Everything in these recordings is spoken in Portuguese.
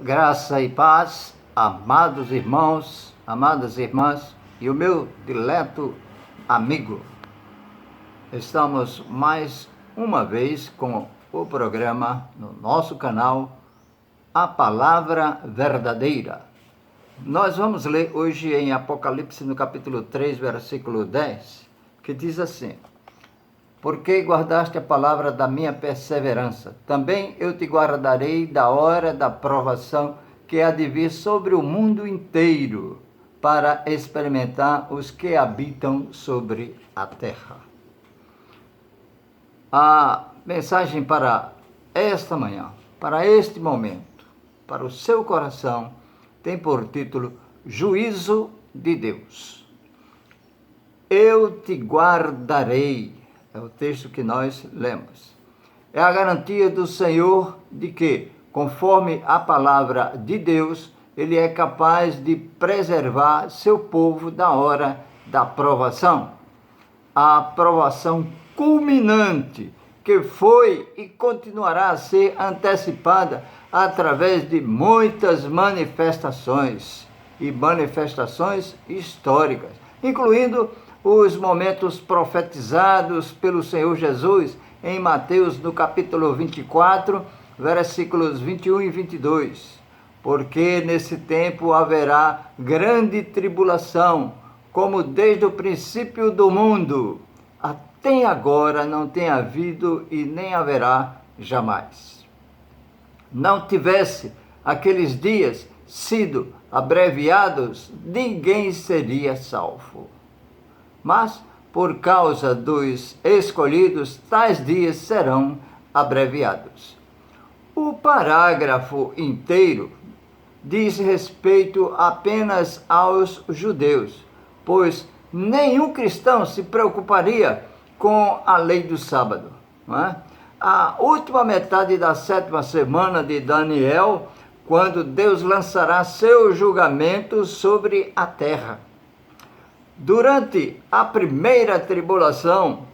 Graça e paz, amados irmãos, amadas irmãs e o meu dileto amigo. Estamos mais uma vez com o programa no nosso canal A Palavra Verdadeira. Nós vamos ler hoje em Apocalipse no capítulo 3, versículo 10, que diz assim: Porque guardaste a palavra da minha perseverança, também eu te guardarei da hora da provação que há de vir sobre o mundo inteiro, para experimentar os que habitam sobre a terra. A mensagem para esta manhã, para este momento, para o seu coração, tem por título Juízo de Deus. Eu te guardarei. É o texto que nós lemos. É a garantia do Senhor de que, conforme a palavra de Deus, Ele é capaz de preservar seu povo da hora da provação. A provação culminante, que foi e continuará a ser antecipada através de muitas manifestações e manifestações históricas, incluindo os momentos profetizados pelo Senhor Jesus em Mateus, no capítulo 24, versículos 21 e 22. Porque nesse tempo haverá grande tribulação, como desde o princípio do mundo, até agora não tem havido e nem haverá jamais. Não tivesse aqueles dias sido abreviados, ninguém seria salvo. Mas, por causa dos escolhidos, tais dias serão abreviados. O parágrafo inteiro diz respeito apenas aos judeus, pois nenhum cristão se preocuparia com a lei do sábado. Não é? A última metade da 7ª semana de Daniel, quando Deus lançará seu julgamento sobre a terra. Durante a primeira tribulação,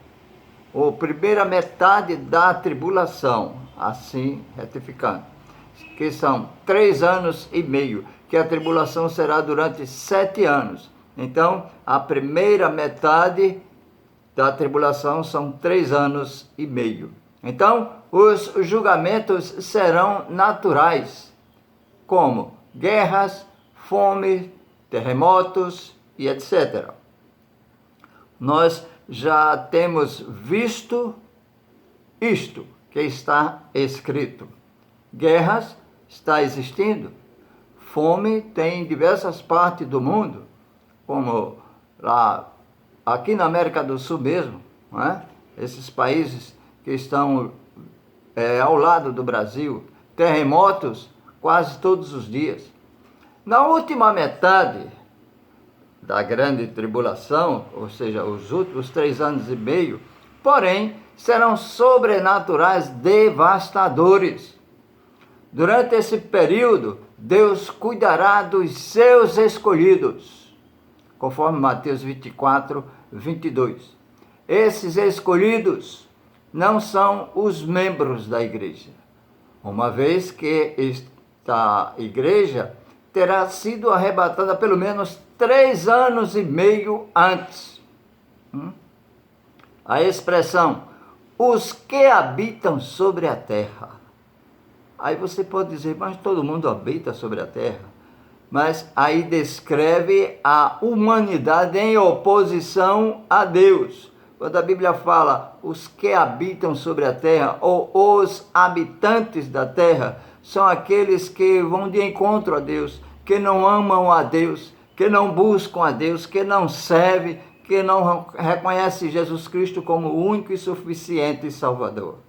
ou primeira metade da tribulação, assim retificando, que são 3 anos e meio, que a tribulação será durante 7 anos. Então, a primeira metade da tribulação são 3 anos e meio. Então, os julgamentos serão naturais, como guerras, fome, terremotos e etc. Nós já temos visto isto que está escrito. Guerras está existindo. Fome tem em diversas partes do mundo, como lá, aqui na América do Sul mesmo, não é? Esses países que estão ao lado do Brasil. Terremotos quase todos os dias. Na última metade da grande tribulação, ou seja, os últimos 3 anos e meio, porém, serão sobrenaturais devastadores. Durante esse período, Deus cuidará dos seus escolhidos, conforme Mateus 24, 22. Esses escolhidos não são os membros da igreja, uma vez que esta igreja terá sido arrebatada pelo menos 3 anos e meio antes. A expressão, os que habitam sobre a terra. Aí você pode dizer, mas todo mundo habita sobre a terra. Mas aí descreve a humanidade em oposição a Deus. Quando a Bíblia fala os que habitam sobre a terra, ou os habitantes da terra, são aqueles que vão de encontro a Deus, que não amam a Deus, que não buscam a Deus, que não servem, que não reconhecem Jesus Cristo como o único e suficiente Salvador.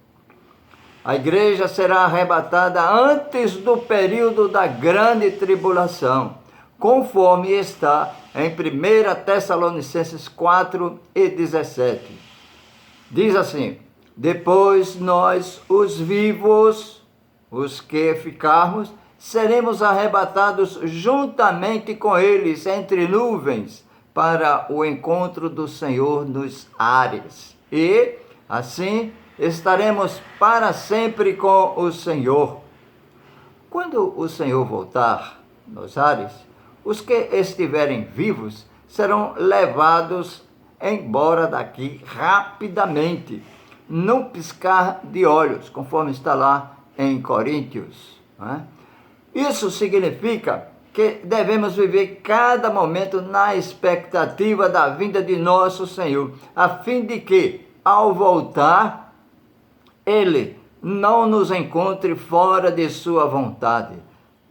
A igreja será arrebatada antes do período da grande tribulação, conforme está em 1 Tessalonicenses 4 e 17. Diz assim: depois nós, os vivos, os que ficarmos, seremos arrebatados juntamente com eles entre nuvens para o encontro do Senhor nos ares. E, assim, estaremos para sempre com o Senhor. Quando o Senhor voltar nos ares, os que estiverem vivos serão levados embora daqui rapidamente, num piscar de olhos, conforme está lá em Coríntios, né? Isso significa que devemos viver cada momento na expectativa da vinda de nosso Senhor, a fim de que, ao voltar, Ele não nos encontre fora de sua vontade.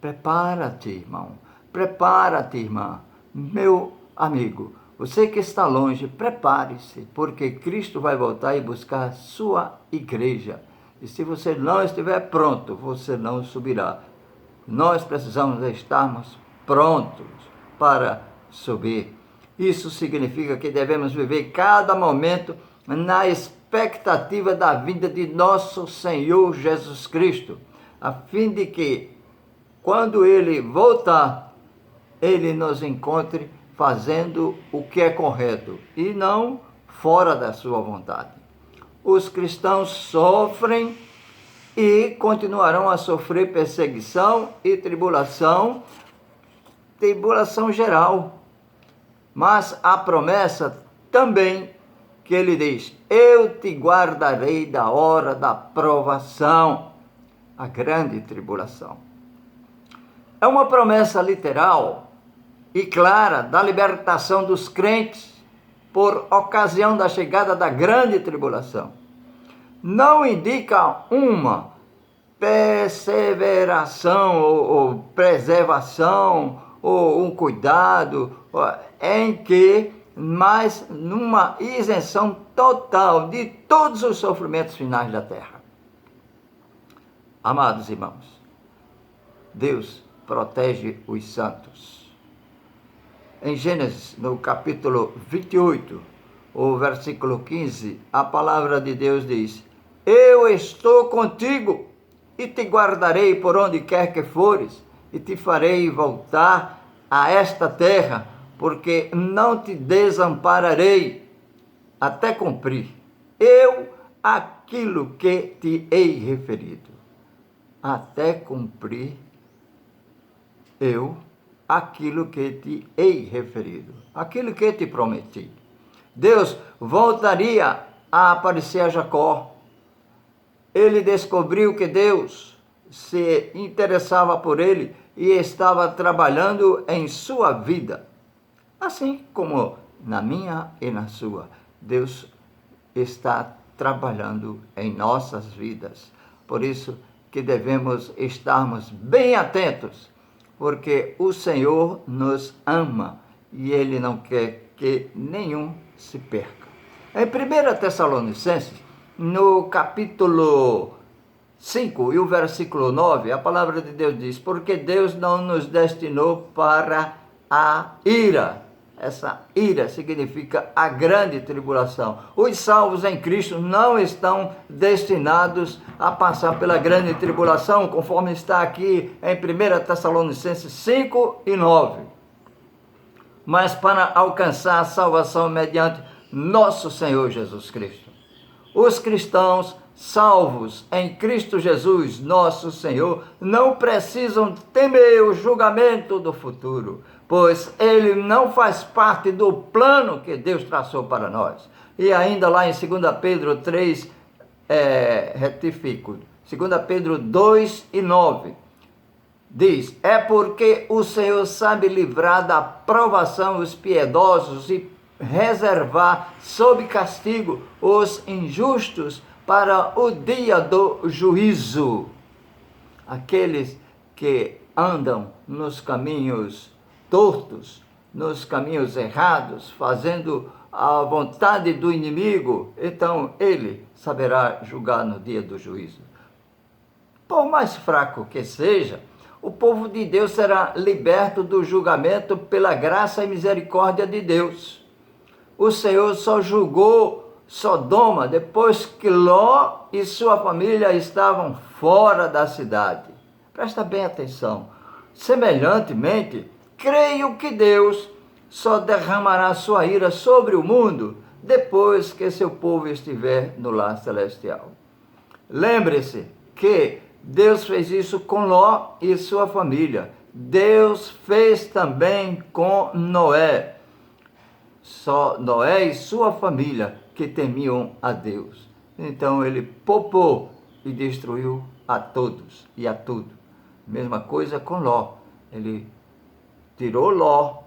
Prepara-te, irmão. Prepara-te, irmã. Meu amigo, você que está longe, prepare-se, porque Cristo vai voltar e buscar a sua igreja. E se você não estiver pronto, você não subirá. Nós precisamos estarmos prontos para subir. Isso significa que devemos viver cada momento na expectativa da vinda de nosso Senhor Jesus Cristo, a fim de que, quando Ele voltar, Ele nos encontre fazendo o que é correto e não fora da sua vontade. Os cristãos sofrem e continuarão a sofrer perseguição e tribulação geral. Mas a promessa também que ele diz: eu te guardarei da hora da provação, a grande tribulação. É uma promessa literal e clara da libertação dos crentes por ocasião da chegada da grande tribulação. Não indica uma perseveração ou preservação ou um cuidado em que, mas numa isenção total de todos os sofrimentos finais da terra. Amados irmãos, Deus protege os santos. Em Gênesis, no capítulo 28, o versículo 15, a palavra de Deus diz: eu estou contigo e te guardarei por onde quer que fores, e te farei voltar a esta terra, porque não te desampararei até cumprir eu aquilo que te hei referido. Até cumprir eu aquilo que te hei referido, aquilo que te prometi. Deus voltaria a aparecer a Jacó. Ele descobriu que Deus se interessava por ele e estava trabalhando em sua vida. Assim como na minha e na sua, Deus está trabalhando em nossas vidas. Por isso que devemos estarmos bem atentos, porque o Senhor nos ama e Ele não quer que nenhum se perca. Em 1 Tessalonicenses, no capítulo 5 e o versículo 9, a palavra de Deus diz: porque Deus não nos destinou para a ira. Essa ira significa a grande tribulação. Os salvos em Cristo não estão destinados a passar pela grande tribulação, conforme está aqui em 1 Tessalonicenses 5 e 9. Mas para alcançar a salvação mediante nosso Senhor Jesus Cristo. Os cristãos salvos em Cristo Jesus, nosso Senhor, não precisam temer o julgamento do futuro, pois ele não faz parte do plano que Deus traçou para nós. E ainda lá em 2 Pedro 3, retifico, 2 Pedro 2 e 9, diz: é porque o Senhor sabe livrar da provação os piedosos e reservar sob castigo os injustos para o dia do juízo. Aqueles que andam nos caminhos tortos, nos caminhos errados, fazendo a vontade do inimigo, então ele saberá julgar no dia do juízo. Por mais fraco que seja, o povo de Deus será liberto do julgamento pela graça e misericórdia de Deus. O Senhor só julgou Sodoma depois que Ló e sua família estavam fora da cidade. Presta bem atenção. Semelhantemente, creio que Deus só derramará sua ira sobre o mundo depois que seu povo estiver no lar celestial. Lembre-se que Deus fez isso com Ló e sua família. Deus fez também com Noé. Só Noé e sua família que temiam a Deus. Então ele poupou e destruiu a todos e a tudo. Mesma coisa com Ló. Ele tirou Ló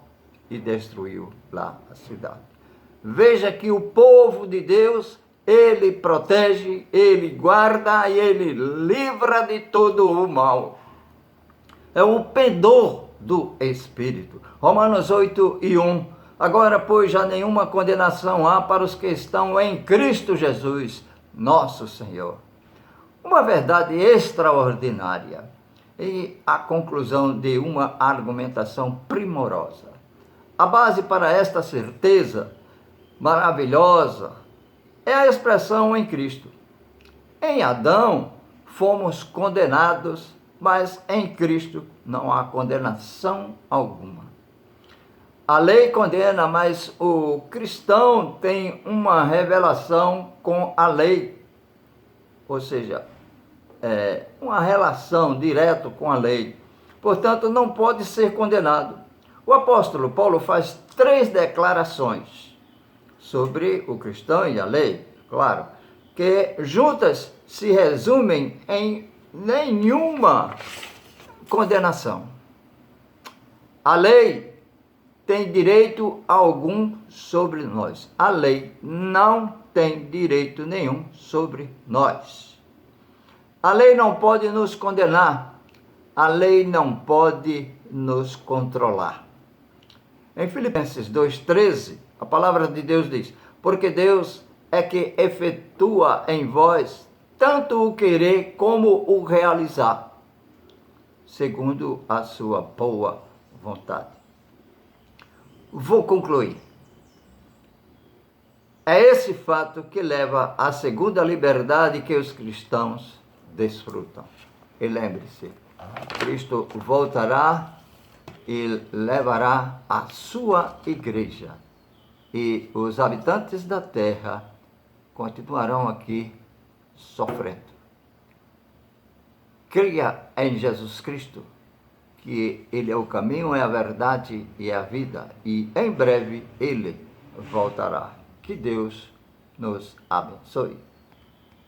e destruiu lá a cidade. Veja que o povo de Deus, ele protege, ele guarda e ele livra de todo o mal. É o pendor do Espírito. Romanos 8:1. Agora, pois, já nenhuma condenação há para os que estão em Cristo Jesus, nosso Senhor. Uma verdade extraordinária e a conclusão de uma argumentação primorosa. A base para esta certeza maravilhosa é a expressão em Cristo. Em Adão fomos condenados, mas em Cristo não há condenação alguma. A lei condena, mas o cristão tem uma revelação com a lei, ou seja, uma relação direta com a lei. Portanto, não pode ser condenado. O apóstolo Paulo faz 3 declarações sobre o cristão e a lei, claro, que juntas se resumem em nenhuma condenação. A lei tem direito algum sobre nós. A lei não tem direito nenhum sobre nós. A lei não pode nos condenar. A lei não pode nos controlar. Em Filipenses 2:13, a palavra de Deus diz: porque Deus é que efetua em vós tanto o querer como o realizar, segundo a sua boa vontade. Vou concluir. É esse fato que leva à segunda liberdade que os cristãos desfrutam. E lembre-se, Cristo voltará e levará a sua igreja. E os habitantes da terra continuarão aqui sofrendo. Creia em Jesus Cristo, que Ele é o caminho, é a verdade e é a vida. E em breve Ele voltará. Que Deus nos abençoe.